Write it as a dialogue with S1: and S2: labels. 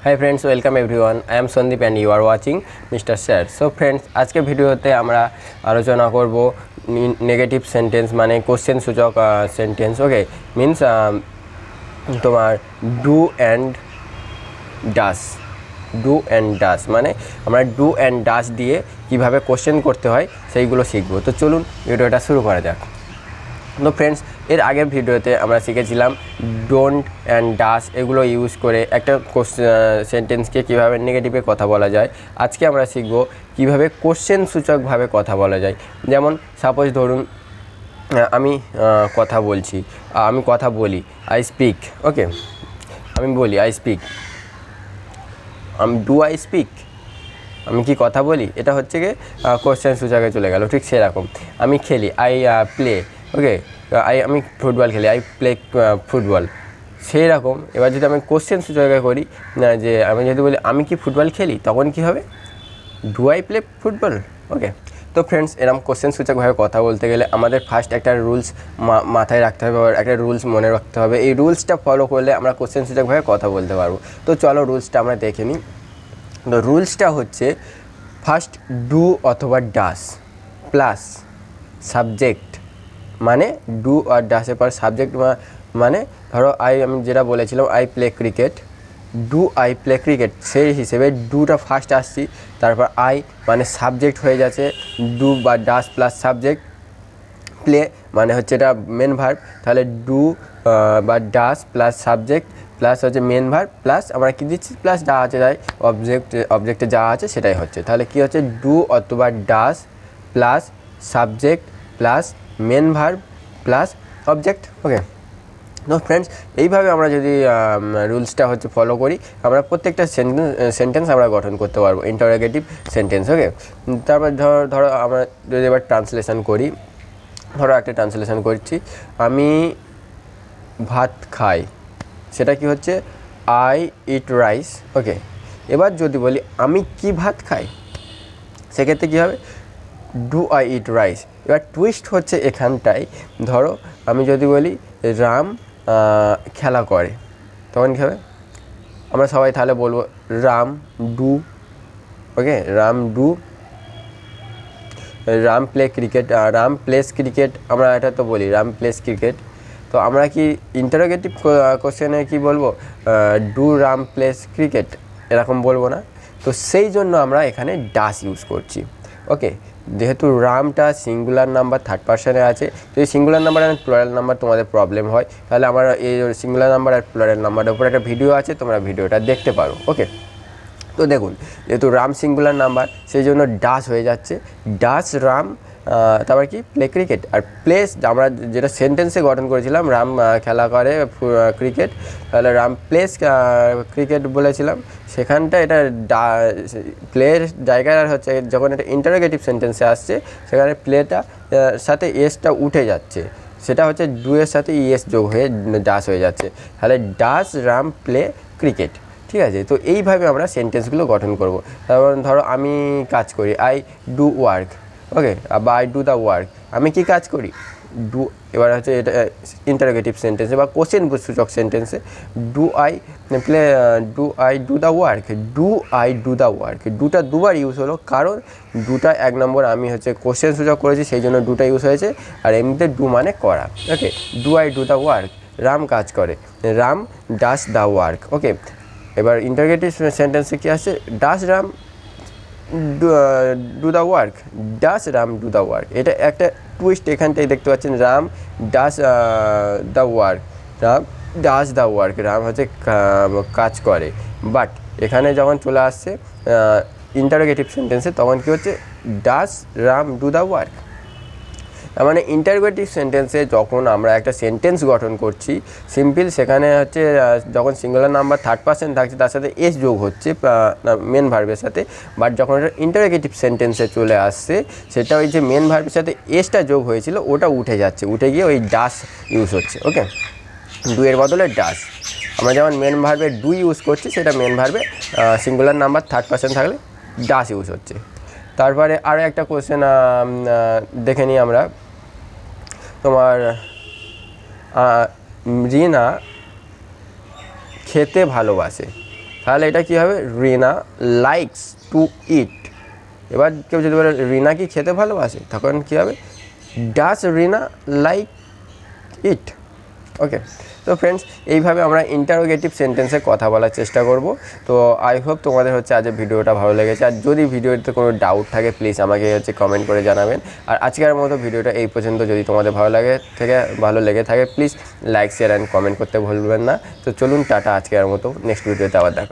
S1: High friends welcome everyone I am Sandeep and you are watching mister sir. So friends आज के भिडियोते आमरा आलोचना करब नेगेटिव सेंटेंस माने क्वेश्चन सूचक सेंटेंस। ओके मीन्स तुम्हार डू एंड डास माने आमरा डू एंड डास दिए किभाबे क्वेश्चन करते हैं सेइगुलो शिखबो। तो चलुन भिडियोटा शुरू करा जाक। तो फ्रेंड्स एर आगे भिडियोते आमरा शिखेछिलाम डोंट एंड डास एगुलो यूज करे एकटा सेंटेंस के किभाबे नेगेटिवे कथा बोला जाए। आज के आमरा शिखबो किभाबे क्वेश्चन सूचक भावे कथा बोला जाए। जेमन सपोज धरुन आमी कथा बोलছি, आमी कथा बोली आई स्पीक। ओके आमी बोली I speak, do I speak আমি কি কথা বলি, এটা হচ্ছে কি কোশ্চেন সূচকে চলে গেল। ঠিক সেরকম আমি খেলি আই প্লে। ওকে আমি ফুটবল খেলি আই প্লে ফুটবল। সেই রকম এবার যদি আমি কোশ্চেন সূচকে করি যে আমি যদি বলি আমি কি ফুটবল খেলি তখন কি হবে, ডু আই প্লে ফুটবল। ওকে তো ফ্রেন্ডস এরকম কোশ্চেন সূচকভাবে কথা বলতে গেলে আমাদের ফার্স্ট একটা রুলস মাথায় রাখতে হবে, একটা রুলস মনে রাখতে হবে। এই রুলসটা ফলো করলে আমরা কোশ্চেন সূচকভাবে কথা বলতে পারবো। তো চলো রুলসটা আমরা দেখে নিই। তো রুলসটা হচ্ছে ফার্স্ট ডু অথবা ডাস প্লাস সাবজেক্ট, মানে ডু আর ডাসের পর সাবজেক্ট মানে ধরো আমি যেটা বলেছিলাম I play cricket, do I play cricket সেই হিসেবে ডুটা ফার্স্ট আসছি, তারপর আই মানে সাবজেক্ট হয়ে যাচ্ছে ডু বা ডাস প্লাস সাবজেক্ট, প্লে মানে হচ্ছে এটা মেন ভার্ব, তাহলে ডু বা ডাস প্লাস সাবজেক্ট প্লাস হচ্ছে মেন ভার্ব প্লাস আমরা কী দিচ্ছি প্লাস যা আছে তাই অবজেক্টে যা আছে সেটাই হচ্ছে। তাহলে কী হচ্ছে ডু অথবা does plus subject plus main verb plus object. Okay তো ফ্রেন্ডস এইভাবে আমরা যদি রুলসটা হচ্ছে ফলো করি আমরা প্রত্যেকটা সেন্টেন্স আমরা গঠন করতে পারবো, ইন্টারোগেটিভ সেন্টেন্স। ওকে তারপর ধরো আমরা যদি এবার ট্রান্সলেশন করি, ধরো একটা ট্রান্সলেশন করছি আমি ভাত খাই, সেটা কি হচ্ছে আই ইট রাইস। ওকে এবার যদি বলি আমি কি ভাত খাই সেক্ষেত্রে কী হবে, ডু আই ইট রাইস। এবার টুইস্ট হচ্ছে এখানটায়, ধরো আমি যদি বলি রাম খেলা করে তখন কী হবে, আমরা সবাই তাহলে বলবো Ram do. Okay Ram do, Ram play cricket, Ram place cricket, আমরা এটা তো বলি রাম প্লেস ক্রিকেট। তো আমরা কি ইন্টারোগেটিভ কোশ্চেনে কি বলবো ডু রাম প্লেস ক্রিকেট এরকম বলবো না, তো সেই জন্য আমরা এখানে ডাস ইউজ করছি। ওকে যেহেতু রামটা সিঙ্গুলার নাম্বার থার্ড পারসনে আছে, যদি সিঙ্গুলার নাম্বার আর প্লুরাল নাম্বার তোমাদের প্রবলেম হয় তাহলে আমার এই সিঙ্গুলার নাম্বার আর প্লুরাল নাম্বারের উপর একটা ভিডিও আছে, তোমরা ভিডিওটা দেখতে পারো। ওকে তো দেখুন যেহেতু রাম সিঙ্গুলার নাম্বার সেই জন্য ডাস হয়ে যাচ্ছে, ডাস রাম তারপর কি প্লে ক্রিকেট। আর প্লেস আমরা যেটা সেন্টেন্সে গঠন করেছিলাম রাম খেলা করে ক্রিকেট, তাহলে রাম প্লেস ক্রিকেট বলেছিলাম, সেখানটা এটা প্লের জায়গায় আর হচ্ছে যখন এটা ইন্টারোগেটিভ সেন্টেন্সে আসছে সেখানে প্লেটা সাথে এসটা উঠে যাচ্ছে, সেটা হচ্ছে ডু এর সাথে ইএস যোগ হয়ে ডাস হয়ে যাচ্ছে, তাহলে ডাস রাম প্লে ক্রিকেট। ঠিক আছে, তো এইভাবে আমরা সেন্টেন্সগুলো গঠন করব। তারপর ধরো আমি কাজ করি আই ডু ওয়ার্ক। ওকে বা আই ডু দ্য ওয়ার্ক, আমি কি কাজ করি ডু। এবার হচ্ছে এটা ইন্টারোগেটিভ সেন্টেন্সে বা কোশ্চেন সূচক সেন্টেন্সে do I play do I do the work, do I do the work, ডুটা দুবার ইউজ হলো কারণ ডুটা এক নম্বর আমি হচ্ছে কোশ্চেন সূচক করেছি সেই জন্য ডুটা ইউজ হয়েছে, আর এমনিতে ডু মানে করা। Okay do I do the work, Ram কাজ করে, Ram does the work. Okay এবার ইন্টারোগেটিভ সেন্টেন্সে কী আসছে does Ram do the work, does Ram do the work. এটা একটা টুইস্ট এখানটাই দেখতে পাচ্ছেন, Ram does the work, Ram does the work, Ram হচ্ছে কাজ করে, বাট এখানে যখন চলে আসছে ইন্টারোগেটিভ সেন্টেন্সে তখন কী হচ্ছে ডাস রাম ডু দ্য ওয়ার্ক। তার মানে ইন্টারোগেটিভ সেন্টেন্সে যখন আমরা একটা সেন্টেন্স গঠন করছি সিম্পল, সেখানে হচ্ছে যখন সিঙ্গুলার নাম্বার থার্ড পারসন থাকছে তার সাথে এস যোগ হচ্ছে মেন ভার্বের সাথে, বাট যখন এটা ইন্টারোগেটিভ সেন্টেন্সে চলে আসছে সেটা ওই যে মেন ভার্বের সাথে এসটা যোগ হয়েছিল ওটা উঠে যাচ্ছে, উঠে গিয়ে ওই ডাস ইউজ হচ্ছে। ওকে ডু এর বদলে ডাস, আমরা যেমন মেন ভার্বে ডু ইউজ করছি সেটা মেন ভার্বে সিঙ্গুলার নাম্বার থার্ড পারসন থাকলে ডাস ইউজ হচ্ছে। তারপরে আরও একটা কোশ্চেন দেখে নিই আমরা, তোমার রিনা খেতে ভালোবাসে। তাহলে এটা কী হবে, রিনা লাইকস টু ইট। এবার কেউ যদি বলে রিনা কি খেতে ভালোবাসে, তখন কী হবে, ডাস রিনা লাইক ইট। ওকে, তো ফ্রেন্ডস এইভাবে আমরা ইন্টারোগেটিভ সেন্টেন্সে কথা বলার চেষ্টা করব। তো আই হোপ তোমাদের হচ্ছে আজ ভিডিওটা ভালো লেগেছে। আর যদি ভিডিওতে কোনো ডাউট থাকে প্লিজ আমাকে হচ্ছে কমেন্ট করে জানাবেন। আর আজকের মতো ভিডিওটা এই পর্যন্ত। যদি তোমাদের ভালো লেগে থাকে please like share and comment করতে ভুলবেন না। তো চলুন টাটা, আজকের মতো নেক্সট ভিডিওতে আবার দেখা।